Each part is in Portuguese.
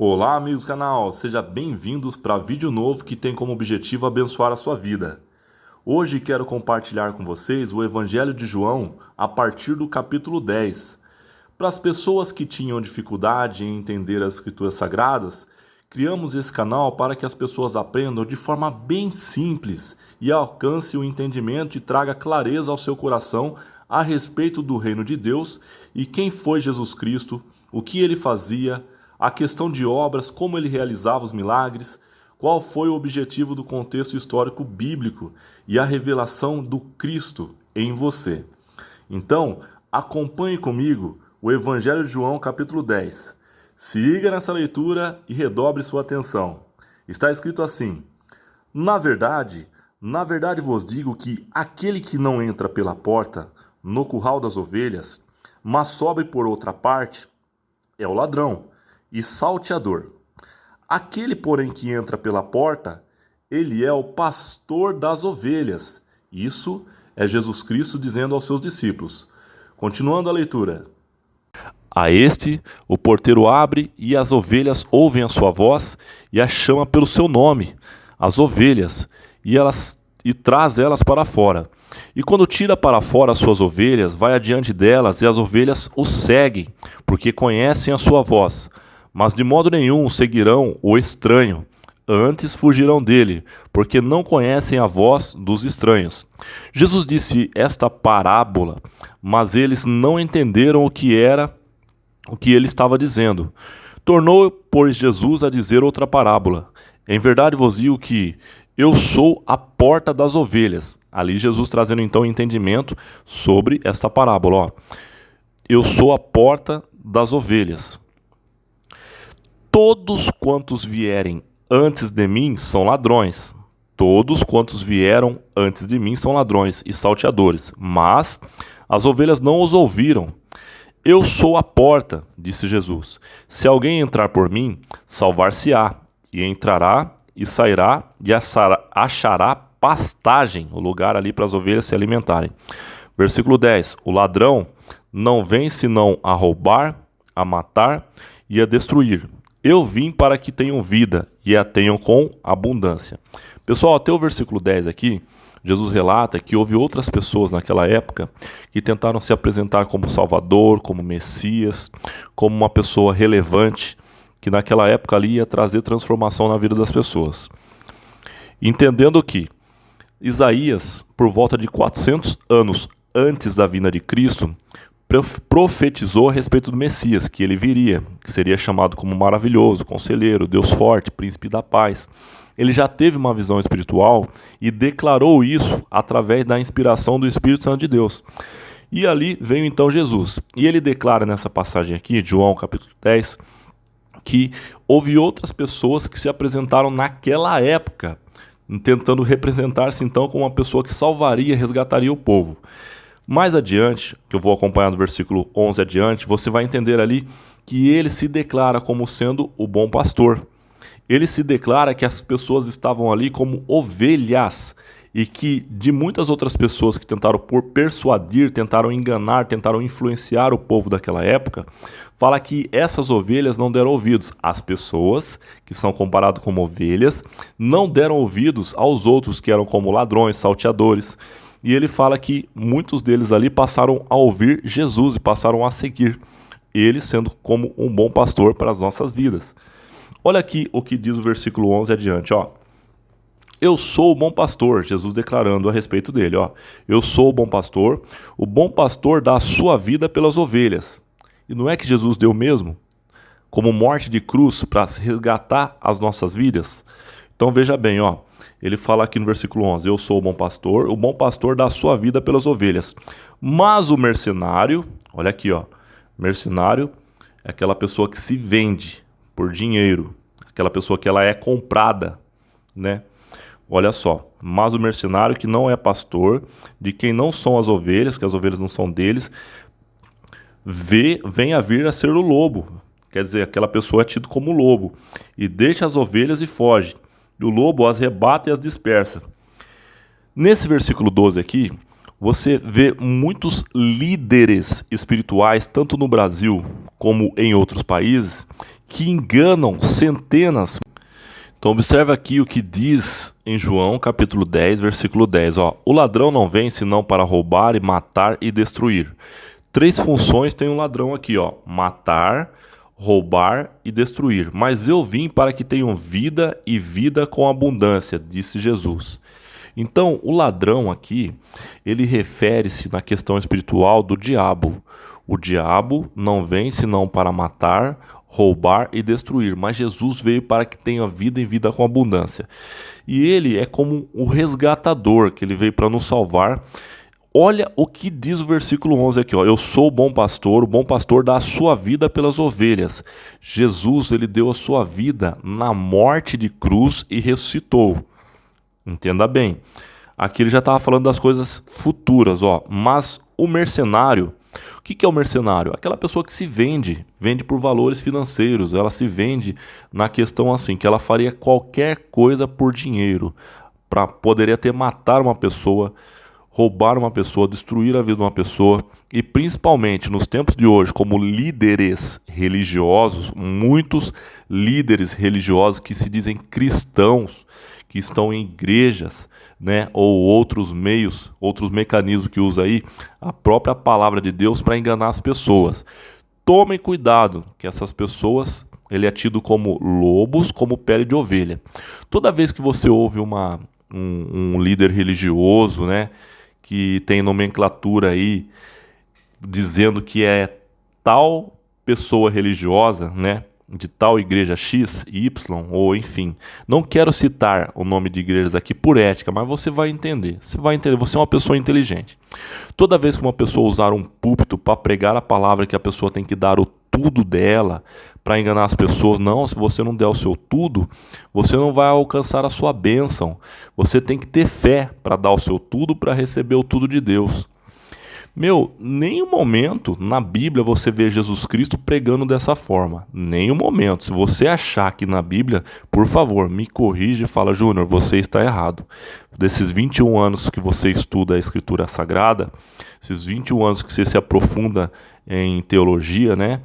Olá, amigos do canal, sejam bem-vindos para vídeo novo que tem como objetivo abençoar a sua vida. Hoje quero compartilhar com vocês o Evangelho de João a partir do capítulo 10. Para as pessoas que tinham dificuldade em entender as Escrituras Sagradas, criamos esse canal para que as pessoas aprendam de forma bem simples e alcance o entendimento e traga clareza ao seu coração a respeito do reino de Deus e quem foi Jesus Cristo, o que ele fazia, a questão de obras, como ele realizava os milagres, qual foi o objetivo do contexto histórico bíblico e a revelação do Cristo em você. Então, acompanhe comigo o Evangelho de João, capítulo 10. Siga nessa leitura e redobre sua atenção. Está escrito assim: Na verdade vos digo que aquele que não entra pela porta no curral das ovelhas, mas sobe por outra parte, é o ladrão e salteador. Aquele, porém, que entra pela porta, ele é o pastor das ovelhas. Isso é Jesus Cristo dizendo aos seus discípulos. Continuando a leitura. A este, o porteiro abre e as ovelhas ouvem a sua voz e a chama pelo seu nome, as ovelhas, e traz elas para fora. E quando tira para fora as suas ovelhas, vai adiante delas e as ovelhas o seguem, porque conhecem a sua voz. Mas de modo nenhum seguirão o estranho, antes fugirão dele, porque não conhecem a voz dos estranhos. Jesus disse esta parábola, mas eles não entenderam o que ele estava dizendo. Tornou, pois, Jesus a dizer outra parábola. Em verdade vos digo que eu sou a porta das ovelhas. Ali Jesus trazendo então entendimento sobre esta parábola. Eu sou a porta das ovelhas. Todos quantos vierem antes de mim são ladrões. Todos quantos vieram antes de mim são ladrões e salteadores. Mas as ovelhas não os ouviram. Eu sou a porta, disse Jesus. Se alguém entrar por mim, salvar-se-á, e entrará e sairá e achará pastagem, o lugar ali para as ovelhas se alimentarem. Versículo 10. O ladrão não vem senão a roubar, a matar e a destruir. Eu vim para que tenham vida e a tenham com abundância. Pessoal, até o versículo 10 aqui, Jesus relata que houve outras pessoas naquela época que tentaram se apresentar como Salvador, como Messias, como uma pessoa relevante, que naquela época ali ia trazer transformação na vida das pessoas. Entendendo que Isaías, por volta de 400 anos antes da vinda de Cristo, profetizou a respeito do Messias, que ele viria, que seria chamado como maravilhoso, conselheiro, Deus forte, príncipe da paz. Ele já teve uma visão espiritual e declarou isso através da inspiração do Espírito Santo de Deus. E ali veio então Jesus. E ele declara nessa passagem aqui, João capítulo 10, que houve outras pessoas que se apresentaram naquela época, tentando representar-se então como uma pessoa que salvaria, resgataria o povo. Mais adiante, que eu vou acompanhar do versículo 11 adiante, você vai entender ali que ele se declara como sendo o bom pastor. Ele se declara que as pessoas estavam ali como ovelhas e que de muitas outras pessoas que tentaram persuadir, tentaram enganar, tentaram influenciar o povo daquela época, fala que essas ovelhas não deram ouvidos. As pessoas que são comparadas como ovelhas não deram ouvidos aos outros que eram como ladrões, salteadores. E ele fala que muitos deles ali passaram a ouvir Jesus e passaram a seguir ele sendo como um bom pastor para as nossas vidas. Olha aqui o que diz o versículo 11 adiante, ó. Eu sou o bom pastor, Jesus declarando a respeito dele, ó. Eu sou o bom pastor dá a sua vida pelas ovelhas. E não é que Jesus deu mesmo? Como morte de cruz para resgatar as nossas vidas? Então veja bem, ó. Ele fala aqui no versículo 11, eu sou o bom pastor dá a sua vida pelas ovelhas. Mas o mercenário, olha aqui, ó, mercenário é aquela pessoa que se vende por dinheiro, aquela pessoa que ela é comprada, né? Olha só, mas o mercenário que não é pastor, de quem não são as ovelhas, que as ovelhas não são deles, vem a vir a ser o lobo, quer dizer, aquela pessoa é tido como lobo, e deixa as ovelhas e foge. E o lobo as rebate e as dispersa. Nesse versículo 12 aqui, você vê muitos líderes espirituais, tanto no Brasil como em outros países, que enganam centenas. Então observa aqui o que diz em João capítulo 10, versículo 10. Ó, o ladrão não vem senão para roubar e matar e destruir. 3 funções tem um ladrão aqui, ó: matar, roubar e destruir. Mas eu vim para que tenham vida e vida com abundância, disse Jesus. Então, o ladrão aqui, ele refere-se na questão espiritual do diabo. O diabo não vem senão para matar, roubar e destruir, mas Jesus veio para que tenha vida e vida com abundância. E ele é como o resgatador, que ele veio para nos salvar. Olha o que diz o versículo 11 aqui, ó: eu sou o bom pastor dá a sua vida pelas ovelhas. Jesus, ele deu a sua vida na morte de cruz e ressuscitou. Entenda bem, aqui ele já estava falando das coisas futuras, ó. Mas o mercenário, o que é o mercenário? Aquela pessoa que se vende por valores financeiros. Ela se vende na questão assim, que ela faria qualquer coisa por dinheiro, poderia até matar uma pessoa, roubar uma pessoa, destruir a vida de uma pessoa. E principalmente nos tempos de hoje, como líderes religiosos, muitos líderes religiosos que se dizem cristãos, que estão em igrejas, né, ou outros meios, outros mecanismos que usa aí a própria palavra de Deus para enganar as pessoas. Tomem cuidado, que essas pessoas, ele é tido como lobos, como pele de ovelha. Toda vez que você ouve um líder religioso, né, que tem nomenclatura aí, dizendo que é tal pessoa religiosa, né, de tal igreja X, Y, ou enfim. Não quero citar o nome de igrejas aqui por ética, mas você vai entender. Você é uma pessoa inteligente. Toda vez que uma pessoa usar um púlpito para pregar a palavra, que a pessoa tem que dar o tudo dela para enganar as pessoas, não, se você não der o seu tudo, você não vai alcançar a sua bênção. Você tem que ter fé para dar o seu tudo, para receber o tudo de Deus. Nenhum momento na Bíblia você vê Jesus Cristo pregando dessa forma. Nenhum momento. Se você achar que na Bíblia, por favor, me corrija e fala: Júnior, você está errado. Desses 21 anos que você estuda a Escritura Sagrada, esses 21 anos que você se aprofunda em teologia, né?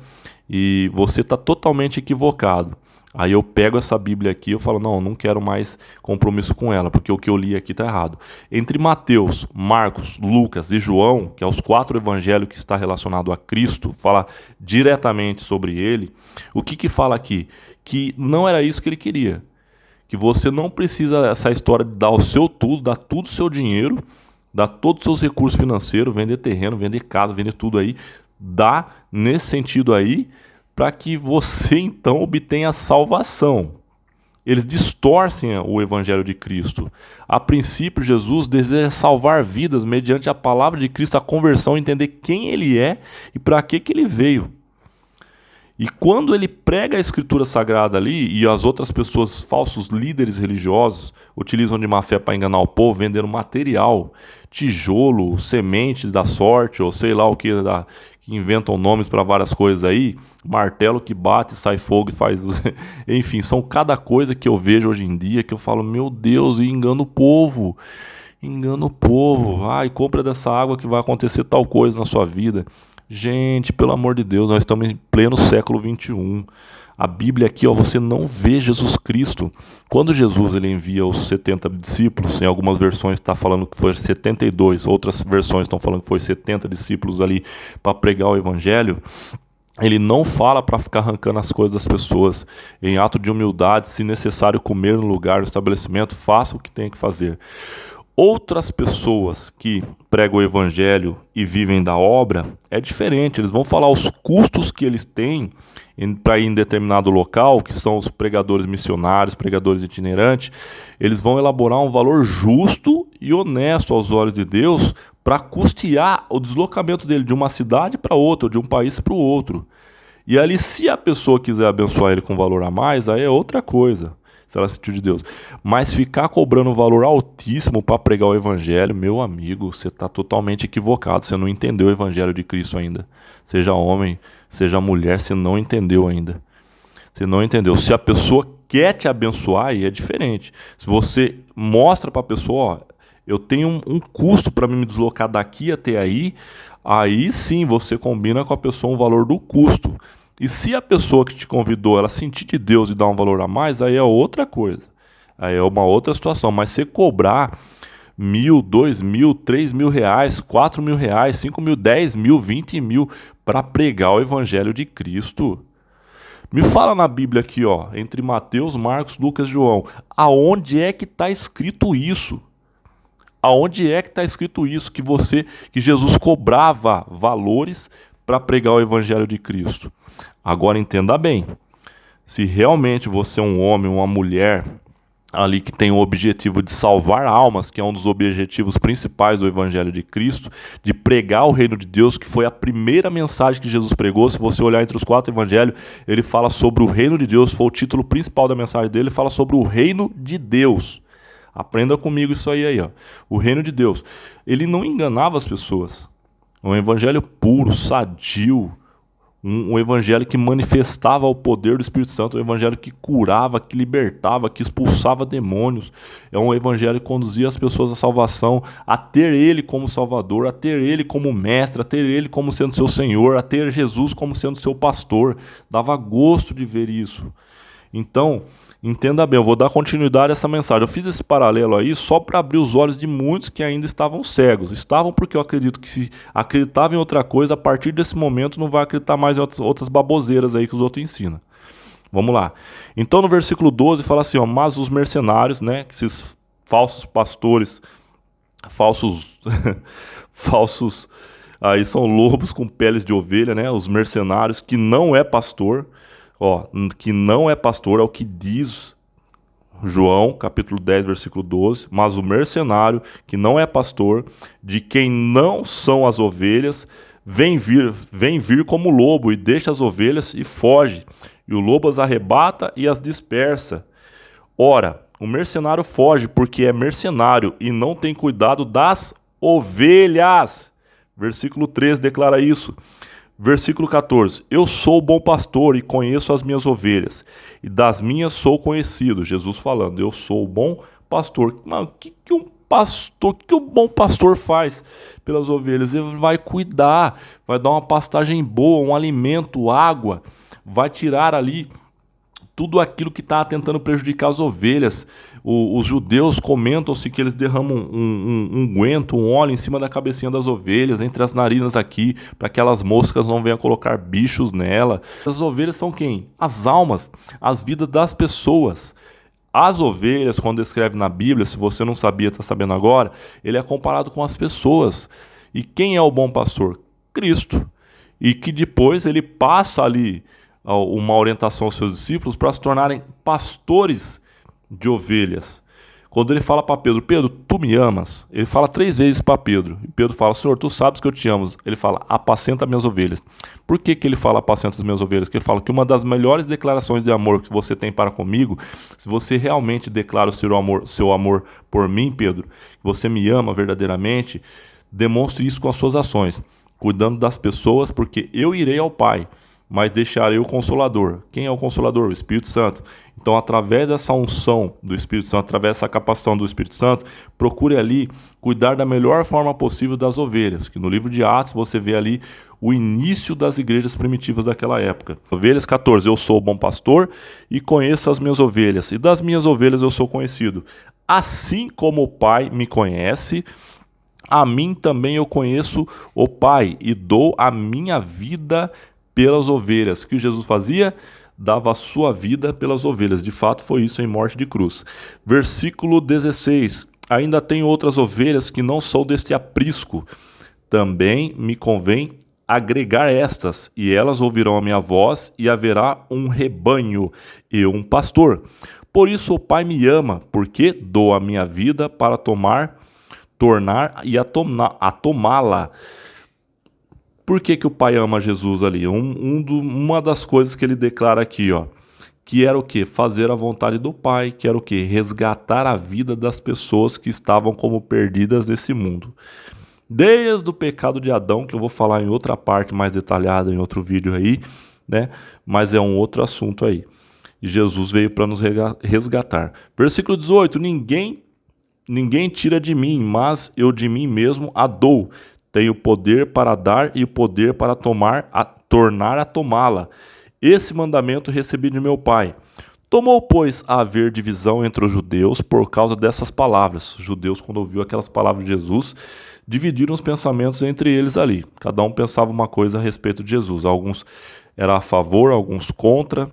E você está totalmente equivocado. Aí eu pego essa Bíblia aqui e eu falo: não quero mais compromisso com ela, porque o que eu li aqui está errado. Entre Mateus, Marcos, Lucas e João, que é os 4 evangelhos que está relacionado a Cristo, fala diretamente sobre ele. O que fala aqui? Que não era isso que ele queria. Que você não precisa essa história de dar o seu tudo, dar tudo o seu dinheiro, dar todos os seus recursos financeiros, vender terreno, vender casa, vender tudo aí. Dá nesse sentido aí, para que você então obtenha salvação. Eles distorcem o evangelho de Cristo. A princípio, Jesus deseja salvar vidas mediante a palavra de Cristo, a conversão, entender quem ele é e para que ele veio. E quando ele prega a Escritura Sagrada ali, e as outras pessoas, falsos líderes religiosos, utilizam de má fé para enganar o povo, vendendo material, tijolo, semente da sorte, ou sei lá o que, que inventam nomes para várias coisas aí, martelo que bate, sai fogo e faz... Enfim, são cada coisa que eu vejo hoje em dia que eu falo: meu Deus, e engano o povo. Engana o povo. Ai, compra dessa água que vai acontecer tal coisa na sua vida. Gente, pelo amor de Deus, nós estamos em pleno século 21. A Bíblia aqui, ó, você não vê Jesus Cristo. Quando Jesus ele envia os 70 discípulos, em algumas versões está falando que foi 72, outras versões estão falando que foi 70 discípulos ali para pregar o evangelho. Ele não fala para ficar arrancando as coisas das pessoas. Em ato de humildade, se necessário comer no lugar, no estabelecimento, faça o que tem que fazer. Outras pessoas que pregam o evangelho e vivem da obra, é diferente. Eles vão falar os custos que eles têm para ir em determinado local, que são os pregadores missionários, pregadores itinerantes. Eles vão elaborar um valor justo e honesto aos olhos de Deus para custear o deslocamento dele de uma cidade para outra, de um país para o outro. E ali, se a pessoa quiser abençoar ele com valor a mais, aí é outra coisa. Se ela sentiu de Deus. Mas ficar cobrando um valor altíssimo para pregar o evangelho, meu amigo, você está totalmente equivocado. Você não entendeu o evangelho de Cristo ainda. Seja homem, seja mulher, você não entendeu ainda. Você não entendeu. Se a pessoa quer te abençoar, aí é diferente. Se você mostra para a pessoa: ó, eu tenho um custo para me deslocar daqui até aí sim você combina com a pessoa um valor do custo. E se a pessoa que te convidou, ela sentir de Deus e dar um valor a mais, aí é outra coisa. Aí é uma outra situação. Mas você cobrar 1.000, 2.000, 3.000 reais, 4.000 reais, 5.000, 10.000, 20.000 para pregar o evangelho de Cristo. Me fala na Bíblia aqui, ó, entre Mateus, Marcos, Lucas e João, aonde é que está escrito isso? Aonde é que está escrito isso? Que Jesus cobrava valores para pregar o evangelho de Cristo. Agora entenda bem, se realmente você é um homem, uma mulher ali que tem o objetivo de salvar almas, que é um dos objetivos principais do evangelho de Cristo, de pregar o reino de Deus, que foi a primeira mensagem que Jesus pregou. Se você olhar entre os 4 evangelhos, ele fala sobre o reino de Deus, foi o título principal da mensagem dele, ele fala sobre o reino de Deus. Aprenda comigo isso aí, ó. O reino de Deus. Ele não enganava as pessoas. Um evangelho puro, sadio, um evangelho que manifestava o poder do Espírito Santo, um evangelho que curava, que libertava, que expulsava demônios. É um evangelho que conduzia as pessoas à salvação, a ter Ele como Salvador, a ter Ele como Mestre, a ter Ele como sendo seu Senhor, a ter Jesus como sendo seu pastor. Dava gosto de ver isso. Então, entenda bem, eu vou dar continuidade a essa mensagem. Eu fiz esse paralelo aí só para abrir os olhos de muitos que ainda estavam cegos. Estavam porque eu acredito que se acreditava em outra coisa, a partir desse momento não vai acreditar mais em outras baboseiras aí que os outros ensinam. Vamos lá. Então no versículo 12 fala assim, ó, mas os mercenários, né, que esses falsos pastores, falsos aí são lobos com peles de ovelha, né, os mercenários, que não é pastor, ó, que não é pastor, é o que diz João, capítulo 10, versículo 12, mas o mercenário, que não é pastor, de quem não são as ovelhas, vem vir como lobo e deixa as ovelhas e foge, e o lobo as arrebata e as dispersa. Ora, o mercenário foge porque é mercenário e não tem cuidado das ovelhas. Versículo 13 declara isso. Versículo 14, eu sou o bom pastor e conheço as minhas ovelhas, e das minhas sou conhecido. Jesus falando, eu sou o bom pastor. Mas o que um bom pastor faz pelas ovelhas? Ele vai cuidar, vai dar uma pastagem boa, um alimento, água, vai tirar ali tudo aquilo que está tentando prejudicar as ovelhas. Os judeus comentam-se que eles derramam um unguento, um óleo em cima da cabecinha das ovelhas, entre as narinas aqui, para que aquelas moscas não venham colocar bichos nela. As ovelhas são quem? As almas, as vidas das pessoas. As ovelhas, quando descreve na Bíblia, se você não sabia, está sabendo agora, ele é comparado com as pessoas. E quem é o bom pastor? Cristo. E que depois ele passa ali uma orientação aos seus discípulos para se tornarem pastores de ovelhas. Quando ele fala para Pedro, Pedro, tu me amas? Ele fala 3 vezes para Pedro. E Pedro fala, Senhor, tu sabes que eu te amo. Ele fala, apacenta minhas ovelhas. Por que ele fala apacenta as minhas ovelhas? Porque ele fala que uma das melhores declarações de amor que você tem para comigo, se você realmente declara o seu amor por mim, Pedro, que você me ama verdadeiramente, demonstre isso com as suas ações, cuidando das pessoas, porque eu irei ao Pai, mas deixarei o Consolador. Quem é o Consolador? O Espírito Santo. Então, através dessa unção do Espírito Santo, através dessa capacitação do Espírito Santo, procure ali cuidar da melhor forma possível das ovelhas, que no livro de Atos você vê ali o início das igrejas primitivas daquela época. Ovelhas 14, eu sou o bom pastor e conheço as minhas ovelhas, e das minhas ovelhas eu sou conhecido. Assim como o Pai me conhece, a mim também eu conheço o Pai, e dou a minha vida pelas ovelhas. O que Jesus fazia? Dava a sua vida pelas ovelhas. De fato, foi isso em morte de cruz. Versículo 16. Ainda tenho outras ovelhas que não são deste aprisco. Também me convém agregar estas, e elas ouvirão a minha voz, e haverá um rebanho e um pastor. Por isso o Pai me ama, porque dou a minha vida para tornar e a tomá-la. Por que o Pai ama Jesus ali? Uma das coisas que ele declara aqui, ó, que era o quê? Fazer a vontade do Pai, que era o quê? Resgatar a vida das pessoas que estavam como perdidas nesse mundo. Desde o pecado de Adão, que eu vou falar em outra parte mais detalhada, em outro vídeo aí, né? Mas é um outro assunto aí. E Jesus veio para nos resgatar. Versículo 18, ninguém tira de mim, mas eu de mim mesmo a dou. Tenho o poder para dar e o poder para tornar a tomá-la. Esse mandamento recebi de meu Pai. Tomou, pois, a haver divisão entre os judeus por causa dessas palavras. Os judeus, quando ouviu aquelas palavras de Jesus, dividiram os pensamentos entre eles ali. Cada um pensava uma coisa a respeito de Jesus. Alguns eram a favor, alguns contra,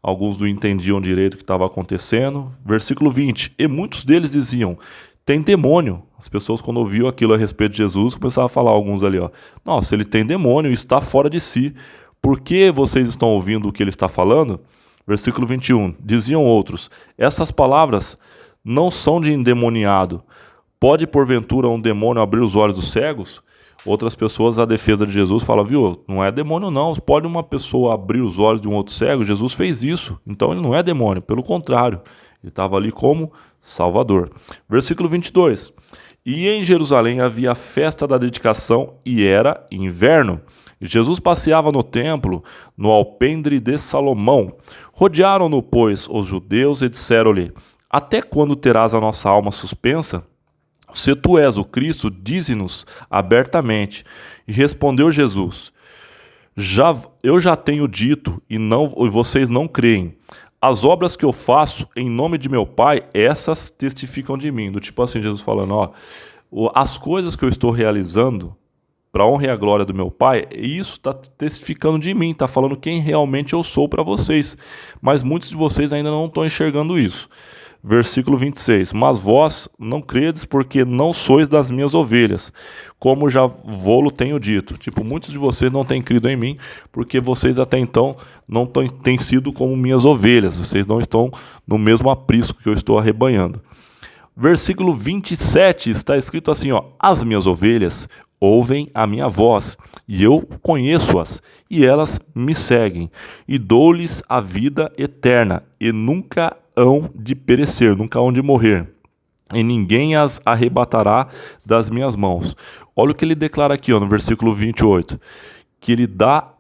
alguns não entendiam direito o que estava acontecendo. Versículo 20. E muitos deles diziam: tem demônio. As pessoas, quando ouviam aquilo a respeito de Jesus, começavam a falar, alguns ali, ó: nossa, ele tem demônio, está fora de si. Por que vocês estão ouvindo o que ele está falando? Versículo 21. Diziam outros: essas palavras não são de endemoniado. Pode, porventura, um demônio abrir os olhos dos cegos? Outras pessoas, à defesa de Jesus, falam: viu, não é demônio não. Pode uma pessoa abrir os olhos de um outro cego? Jesus fez isso. Então ele não é demônio, pelo contrário. Ele estava ali como Salvador. Versículo 22. E em Jerusalém havia a festa da dedicação e era inverno. E Jesus passeava no templo, no alpendre de Salomão. Rodearam-no, pois, os judeus e disseram-lhe: até quando terás a nossa alma suspensa? Se tu és o Cristo, dize-nos abertamente. E respondeu Jesus: eu já tenho dito e vocês não creem. As obras que eu faço em nome de meu Pai, essas testificam de mim. Do tipo assim, Jesus falando, ó, as coisas que eu estou realizando para a honra e a glória do meu Pai, isso está testificando de mim, está falando quem realmente eu sou para vocês. Mas muitos de vocês ainda não estão enxergando isso. Versículo 26. Mas vós não credes porque não sois das minhas ovelhas, como já vô-lo tenho dito. Tipo, muitos de vocês não têm crido em mim, porque vocês até então não têm sido como minhas ovelhas. Vocês não estão no mesmo aprisco que eu estou arrebanhando. Versículo 27 está escrito assim, ó: as minhas ovelhas ouvem a minha voz, e eu conheço-as, e elas me seguem, e dou-lhes a vida eterna, e nunca hão de perecer, nunca hão de morrer, e ninguém as arrebatará das minhas mãos. Olha o que ele declara aqui, ó, no versículo 28, que ele dá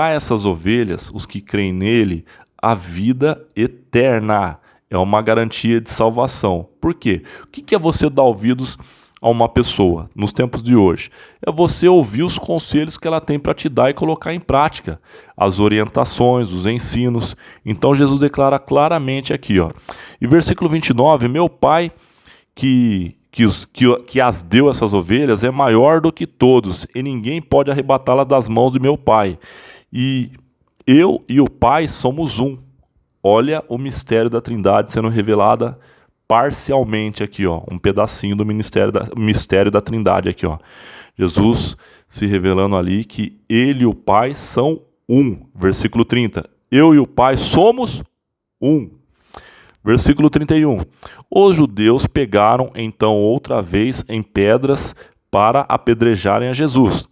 a essas ovelhas, os que creem nele, a vida eterna. É uma garantia de salvação. Por quê? O que é você dar ouvidos a uma pessoa nos tempos de hoje? É você ouvir os conselhos que ela tem para te dar e colocar em prática, as orientações, os ensinos. Então Jesus declara claramente aqui, ó. E versículo 29, meu Pai que as deu essas ovelhas é maior do que todos, e ninguém pode arrebatá-las das mãos de meu Pai. E eu e o Pai somos um. Olha o mistério da Trindade sendo revelada parcialmente aqui, ó, um pedacinho do mistério da Trindade aqui, ó. Jesus se revelando ali que ele e o Pai são um. Versículo 30. Eu e o Pai somos um. Versículo 31. Os judeus pegaram então outra vez em pedras para apedrejarem a Jesus.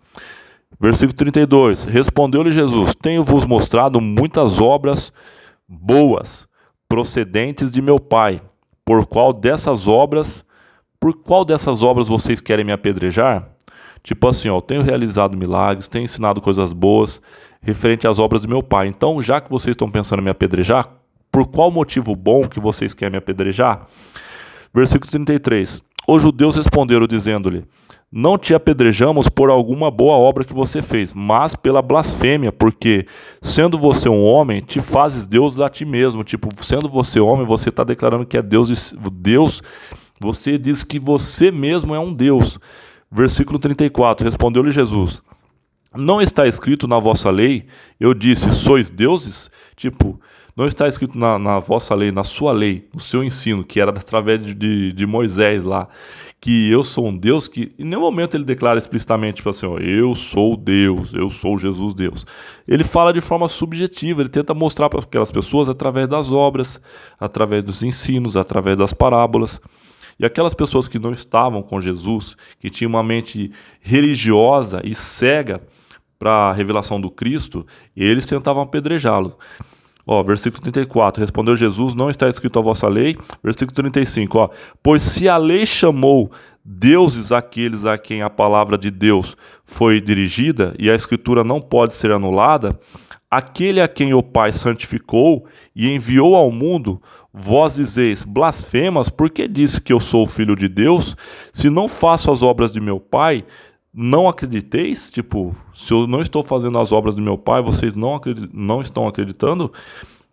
Versículo 32. Respondeu-lhe Jesus: tenho-vos mostrado muitas obras boas, procedentes de meu Pai. Por qual dessas obras vocês querem me apedrejar? Tipo assim, ó, eu tenho realizado milagres, tenho ensinado coisas boas referente às obras do meu Pai. Então, já que vocês estão pensando em me apedrejar, por qual motivo bom que vocês querem me apedrejar? Versículo 33. Os judeus responderam dizendo-lhe: não te apedrejamos por alguma boa obra que você fez, mas pela blasfêmia, porque, sendo você um homem, te fazes Deus a ti mesmo. Tipo, sendo você homem, você está declarando que é Deus, você diz que você mesmo é um Deus. Versículo 34, respondeu-lhe Jesus: não está escrito na vossa lei, eu disse, sois deuses? Tipo, não está escrito na vossa lei, na sua lei, no seu ensino, que era através de Moisés lá, que eu sou um Deus, que em nenhum momento ele declara explicitamente, tipo assim, ó, eu sou Deus, eu sou Jesus Deus. Ele fala de forma subjetiva, ele tenta mostrar para aquelas pessoas através das obras, através dos ensinos, através das parábolas. E aquelas pessoas que não estavam com Jesus, que tinham uma mente religiosa e cega para a revelação do Cristo, eles tentavam apedrejá-lo. Ó, versículo 34, respondeu Jesus: não está escrito a vossa lei. Versículo 35, ó, pois se a lei chamou deuses aqueles a quem a palavra de Deus foi dirigida, e a escritura não pode ser anulada, aquele a quem o Pai santificou e enviou ao mundo, vós dizeis, blasfemas, porque disse que eu sou o Filho de Deus? Se não faço as obras de meu Pai, não acrediteis? Tipo, se eu não estou fazendo as obras do meu Pai, vocês não estão acreditando?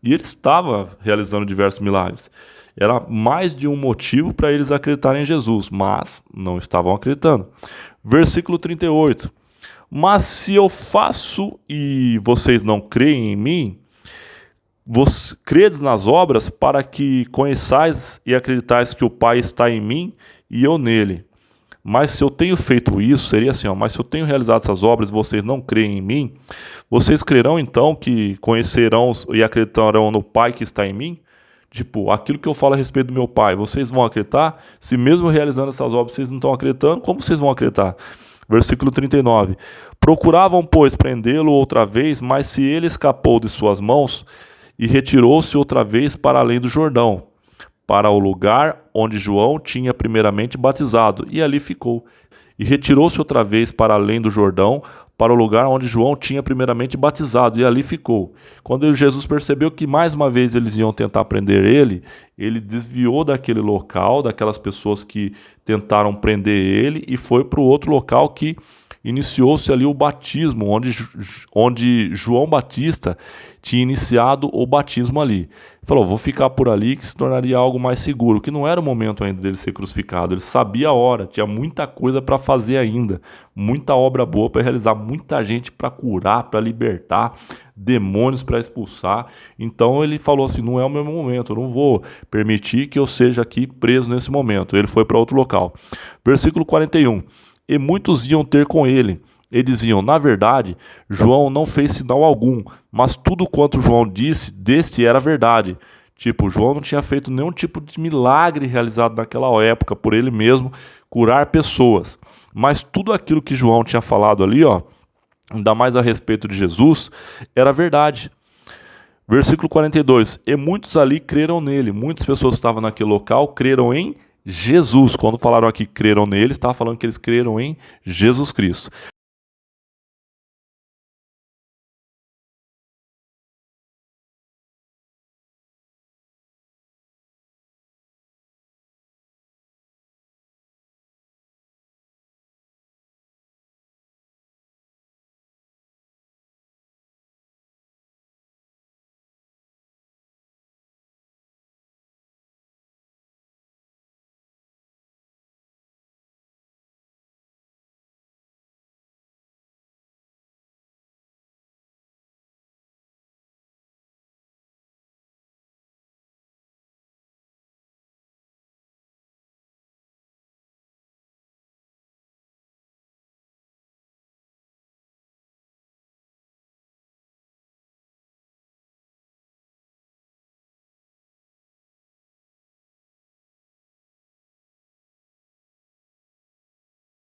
E ele estava realizando diversos milagres. Era mais de um motivo para eles acreditarem em Jesus, mas não estavam acreditando. Versículo 38. Mas se eu faço e vocês não creem em mim, vos credes nas obras para que conheçais e acreditais que o Pai está em mim e eu nele. Mas se eu tenho feito isso, seria assim, ó, mas se eu tenho realizado essas obras e vocês não creem em mim, vocês crerão então que conhecerão e acreditarão no Pai que está em mim? Tipo, aquilo que eu falo a respeito do meu Pai, vocês vão acreditar? Se mesmo realizando essas obras vocês não estão acreditando, como vocês vão acreditar? Versículo 39. Procuravam, pois, prendê-lo outra vez, mas se ele escapou de suas mãos e retirou-se outra vez para além do Jordão, para o lugar onde João tinha primeiramente batizado, e ali ficou. E retirou-se outra vez para além do Jordão, para o lugar onde João tinha primeiramente batizado, e ali ficou. Quando Jesus percebeu que mais uma vez eles iam tentar prender ele, ele desviou daquele local, daquelas pessoas que tentaram prender ele, e foi para o outro local que iniciou-se ali o batismo, onde João Batista tinha iniciado o batismo ali. Ele falou, vou ficar por ali que se tornaria algo mais seguro, que não era o momento ainda dele ser crucificado, ele sabia a hora, tinha muita coisa para fazer ainda, muita obra boa para realizar, muita gente para curar, para libertar, demônios para expulsar. Então ele falou assim, não é o meu momento, eu não vou permitir que eu seja aqui preso nesse momento. Ele foi para outro local. Versículo 41. E muitos iam ter com ele, e diziam, na verdade, João não fez sinal algum, mas tudo quanto João disse, deste era verdade. Tipo, João não tinha feito nenhum tipo de milagre realizado naquela época, por ele mesmo, curar pessoas. Mas tudo aquilo que João tinha falado ali, ó, ainda mais a respeito de Jesus, era verdade. Versículo 42, e muitos ali creram nele, muitas pessoas que estavam naquele local creram em Jesus. Quando falaram aqui creram nele, estava falando que eles creram em Jesus Cristo.